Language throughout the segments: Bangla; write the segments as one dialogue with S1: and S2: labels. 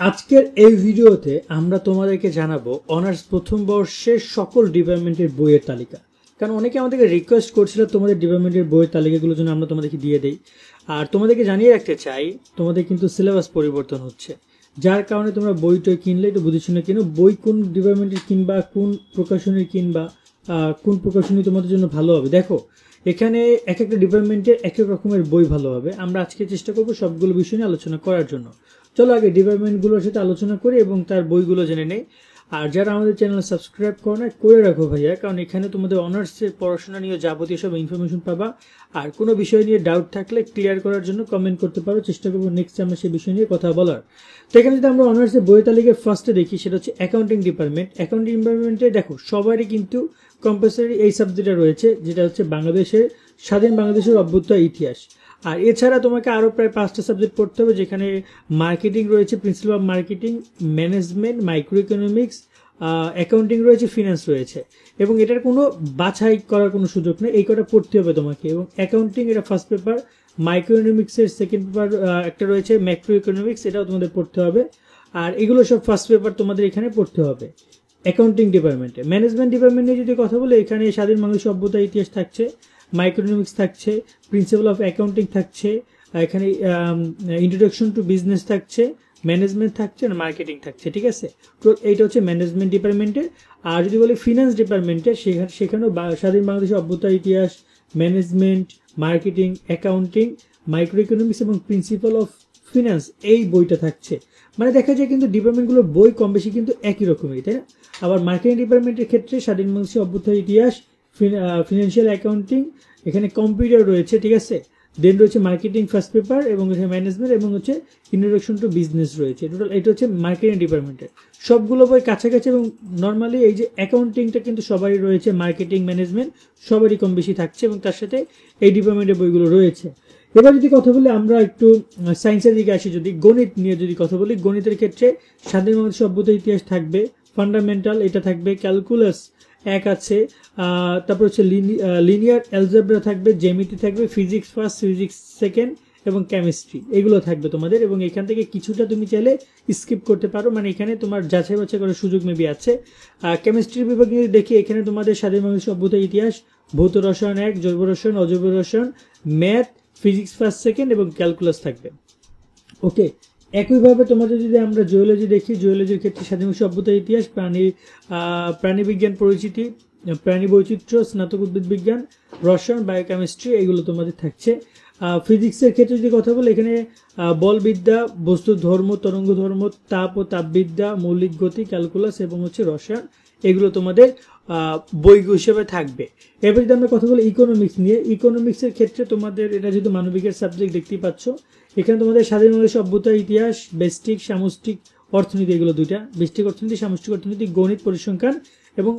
S1: আজকের এই ভিডিওতে আমরা তোমাদেরকে জানাবো অনার্স প্রথম বর্ষের সকল ডিপার্টমেন্টের বইয়ের তালিকা। কারণ অনেকে আমাদেরকে রিকোয়েস্ট করছিল তোমাদের ডিপার্টমেন্টের বইয়ের তালিকাগুলো যেন আমরা তোমাদেরকে দিয়ে দেই। আর তোমাদেরকে জানিয়ে রাখতে চাই তোমাদের কিন্তু সিলেবাস পরিবর্তন হচ্ছে, যার কারণে তোমরা বইটা কিনলে একটু বুঝে শুনে কিনো। বই কোন ডিপার্টমেন্টের কিনবা, কোন প্রকাশনীর কিনবা, কোন প্রকাশনী তোমাদের জন্য ভালো হবে। দেখো এখানে এক একটা ডিপার্টমেন্টের এক এক রকমের বই ভালো হবে। আমরা আজকে চেষ্টা করবো সবগুলো বিষয় নিয়ে আলোচনা করার জন্য। চলো আগে ডিপার্টমেন্টগুলোর সাথে আলোচনা করি এবং তার বইগুলো জেনে নেই। আর যারা আমাদের চ্যানেল সাবস্ক্রাইব করো না, করে রাখো ভাইয়া, কারণ এখানে তোমাদের অনার্সের পড়াশোনা নিয়ে যাবতীয় সব ইনফরমেশন পাবা। আর কোনো বিষয় নিয়ে ডাউট থাকলে ক্লিয়ার করার জন্য কমেন্ট করতে পারো, চেষ্টা করবো নেক্সট আমরা সেই বিষয় নিয়ে কথা বলার। তো এখানে যদি আমরা অনার্সের বইয়ের তালিকায় ফার্স্টে দেখি, সেটা হচ্ছে অ্যাকাউন্টিং ডিপার্টমেন্ট। অ্যাকাউন্টিং ডিপার্টমেন্টে দেখো সবারই কিন্তু কম্পালসারি এই সাবজেক্টটা রয়েছে, যেটা হচ্ছে বাংলাদেশের স্বাধীন বাংলাদেশের অভ্যুদয় ইতিহাস। আর এছাড়া তোমাকে আরও প্রায় 5টা সাবজেক্ট পড়তে হবে, যেখানে মার্কেটিং রয়েছে, principal of marketing, management, micro economics, accounting রয়েছে, ফিনান্স রয়েছে। এবং এটার কোনো বাছাই করার কোনো সুযোগ নেই, এই কটা পড়তে হবে তোমাকে। এবং অ্যাকাউন্টিং এটা ফার্স্ট পেপার, মাইক্রো ইকোনমিক্সের সেকেন্ড পেপার একটা রয়েছে ম্যাক্রো ইকোনমিক্স, এটাও তোমাদের পড়তে হবে। আর এগুলো সব ফার্স্ট পেপার তোমাদের এখানে পড়তে হবে অ্যাকাউন্টিং ডিপার্টমেন্টে। ম্যানেজমেন্ট ডিপার্টমেন্ট নিয়ে যদি কথা বলে, এখানে স্বাধীন বাংলাদেশ সভ্যতা ইতিহাস থাকছে, মাইক্রোইকোনমিক্স থাকছে, প্রিন্সিপাল অফ অ্যাকাউন্টিং থাকছে, এখানে ইন্ট্রোডাকশন টু বিজনেস থাকছে, ম্যানেজমেন্ট থাকছে, আর মার্কেটিং থাকছে। ঠিক আছে, তো এইটা হচ্ছে ম্যানেজমেন্ট ডিপার্টমেন্টের। আর যদি বলি ফিনান্স ডিপার্টমেন্টের, সেখানেও স্বাধীন বাংলাদেশের অভ্যুদয় ইতিহাস, management, marketing, accounting, micro economics এবং প্রিন্সিপাল অফ ফিনান্স, এই বইটা থাকছে। মানে দেখা যায় কিন্তু ডিপার্টমেন্টগুলোর বই কম বেশি কিন্তু একই রকমেরই, তাই না? আবার মার্কেটিং ডিপার্টমেন্টের ক্ষেত্রে স্বাধীন বাংলাদেশের অভ্যুদয় ইতিহাস, ফিনান্সিয়াল অ্যাকাউন্টিং, এখানে কম্পিউটার রয়েছে, ঠিক আছে। দেন রয়েছে মার্কেটিং ফার্স্ট পেপার, এবং ম্যানেজমেন্ট, এবং হচ্ছে ইন্ট্রোডাকশন টু বিজনেস রয়েছে। টোটাল এটা হচ্ছে মার্কেটিং ডিপার্টমেন্টের সবগুলো বই কাছাকাছি। এবং নর্মালি এই যে অ্যাকাউন্টিংটা কিন্তু সবারই রয়েছে, মার্কেটিং, ম্যানেজমেন্ট সবারই কম বেশি থাকছে, এবং তার সাথে এই ডিপার্টমেন্টের বইগুলো রয়েছে। এবার যদি কথা বলি আমরা একটু সায়েন্সের দিকে আসি, যদি গণিত নিয়ে যদি কথা বলি, গণিতের ক্ষেত্রে স্বাধীন বাংলাদেশ সভ্যতা ইতিহাস থাকবে, ফান্ডামেন্টাল এটা থাকবে, ক্যালকুলাস এক আছে, তারপর হচ্ছে লিনিয়ার অ্যালজেব্রা থাকবে, জ্যামিতি থাকবে, ফিজিক্স ফার্স্ট, ফিজিক্স সেকেন্ড এবং কেমিস্ট্রি, এগুলো থাকবে তোমাদের। এবং এখান থেকে কিছুটা তুমি চাইলে স্কিপ করতে পারো, মানে এখানে তোমার যাচাই বাছাই করার সুযোগ মেবি আছে। কেমিস্ট্রির বিভাগ নিয়ে দেখি, এখানে তোমাদের স্বাধীন বাংলাদেশ সভ্যতা ইতিহাস, ভৌত রসায়ন 1, জৈব রসায়ন, অজৈব রসায়ন, ম্যাথ, ফিজিক্স ফার্স্ট সেকেন্ড এবং ক্যালকুলাস থাকবে। ওকে, একইভাবে তোমাদের যদি আমরা জিওলজি দেখি, জিওলজির ক্ষেত্রে স্বাধীন সভ্যতা ইতিহাস, প্রাণীবিজ্ঞান পরিচিতি, প্রাণী বৈচিত্র্য, স্নাতক উদ্ভিদ বিজ্ঞান, রসায়ন, বায়োকেমিস্ট্রি, এগুলো তোমাদের থাকছে। ফিজিক্সের ক্ষেত্রে যদি কথা বলে, এখানে বলবিদ্যা, বস্তুর ধর্ম, তরঙ্গ ধর্ম, তাপ ও তাপবিদ্যা, মৌলিক গতি, ক্যালকুলাস এবং হচ্ছে রসায়ন, এগুলো তোমাদের বই হিসেবে থাকবে। এবার যদি আমরা কথা বলি ইকোনমিক্স নিয়ে, ইকোনমিক্সের ক্ষেত্রে তোমাদের এটা যেহেতু মানবিকের সাবজেক্ট দেখতেই পাচ্ছ, এখানে তোমাদের স্বাধীন বাংলাদেশ সভ্যতা ইতিহাস, ব্যষ্টিক সামষ্টিক অর্থনীতি, এগুলো দুইটা, ব্যষ্টিক অর্থনীতি, সামষ্টিক অর্থনীতি, গণিত, পরিসংখ্যান এবং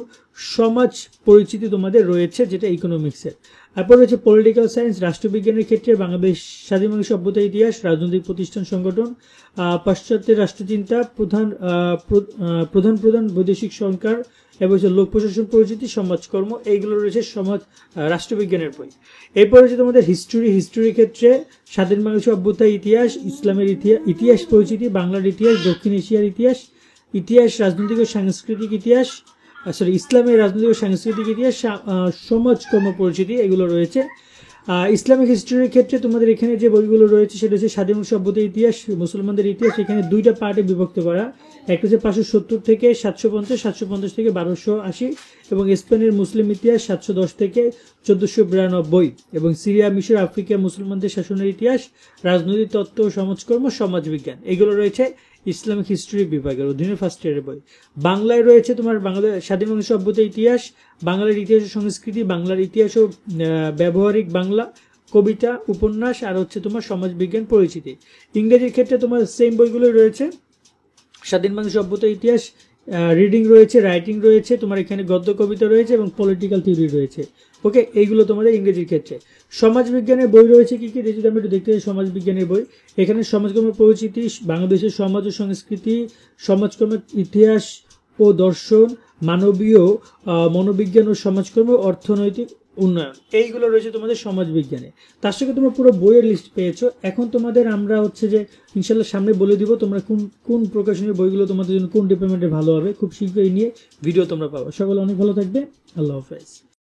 S1: সমাজ পরিচিতি তোমাদের রয়েছে, যেটা ইকোনমিক্সের। তারপর রয়েছে পলিটিক্যাল সায়েন্স, রাষ্ট্রবিজ্ঞানের ক্ষেত্রে বাংলাদেশ স্বাধীন বাংলাদেশ সভ্যতা ইতিহাস, রাজনৈতিক প্রতিষ্ঠান সংগঠন, পাশ্চাত্যের রাষ্ট্রচিন্তা, প্রধান বৈদেশিক সরকার এবং হচ্ছে লোক প্রশাসন পরিচিতি, সমাজকর্ম, এইগুলো রয়েছে সমাজ রাষ্ট্রবিজ্ঞানের বই। এরপর হচ্ছে তোমাদের হিস্ট্রির ক্ষেত্রে স্বাধীন বাংলাদেশ অভ্যুদয় ইতিহাস, ইসলামের ইতিহাস পরিচিতি, বাংলার ইতিহাস, দক্ষিণ এশিয়ার ইতিহাস, রাজনৈতিক ও সাংস্কৃতিক ইতিহাস, ইসলামের রাজনৈতিক ও সাংস্কৃতিক ইতিহাস, সমাজকর্ম পরিচিতি, এগুলো রয়েছে। ইসলামিক হিস্ট্রির ক্ষেত্রে তোমাদের এখানে যে বইগুলো রয়েছে সেটা হচ্ছে স্বাধীন সভ্যতা ইতিহাস, মুসলমানদের ইতিহাস, এখানে দুইটা পার্টে বিভক্ত করা। একটা হচ্ছে 570 থেকে 750, 750 থেকে 1280, এবং স্পেনের মুসলিম ইতিহাস 710 থেকে 1492, এবং সিরিয়া, মিশর, আফ্রিকা মুসলমানদের শাসনের ইতিহাস, রাজনৈতিক তত্ত্ব, সমাজকর্ম, সমাজবিজ্ঞান, এগুলো রয়েছে ইসলামিক হিস্ট্রি বিভাগের অধীনে ফার্স্ট ইয়ারের বই। বাংলায় রয়েছে তোমার বাংলাদেশ স্বাধীন বাংলাদেশ সভ্যতা ইতিহাস, বাংলার ইতিহাস ও সংস্কৃতি, বাংলার ইতিহাস ও ব্যবহারিক বাংলা, কবিতা, উপন্যাস, আর হচ্ছে তোমার সমাজবিজ্ঞান পরিচিতি। ইংরেজির ক্ষেত্রে তোমার সেম বইগুলো রয়েছে, স্বাধীন বাংলাদেশ সভ্যতা ইতিহাস, রিডিং রয়েছে, রাইটিং রয়েছে, তোমার এখানে গদ্য কবিতা রয়েছে এবং পলিটিক্যাল থিওরি রয়েছে। ওকে, এইগুলো তোমাদের ইংরেজির ক্ষেত্রে। সমাজবিজ্ঞানের বই রয়েছে কি কি, যদি আমরা একটু দেখতে পাই সমাজবিজ্ঞানের বই, এখানে সমাজকর্ম পরিচিতি, বাংলাদেশের সমাজ ও সংস্কৃতি, সমাজকর্মের ইতিহাস ও দর্শন, মানবীয় মনোবিজ্ঞান ও সমাজকর্ম, উন্নয়ন, এইগুলো রয়েছে তোমাদের সমাজবিজ্ঞানে। তার সঙ্গে তোমরা পুরো বইয়ের লিস্ট পেয়েছো। এখন তোমাদের আমরা হচ্ছে যে ইনশাল্লাহ সামনে বলে দিব তোমরা কোন কোন প্রকাশনীর বইগুলো তোমাদের জন্য কোন ডিপার্টমেন্টে ভালো হবে। খুব শীঘ্রই নিয়ে ভিডিও তোমরা পাবো। সকলে অনেক ভালো থাকবে। আল্লাহ হাফেজ।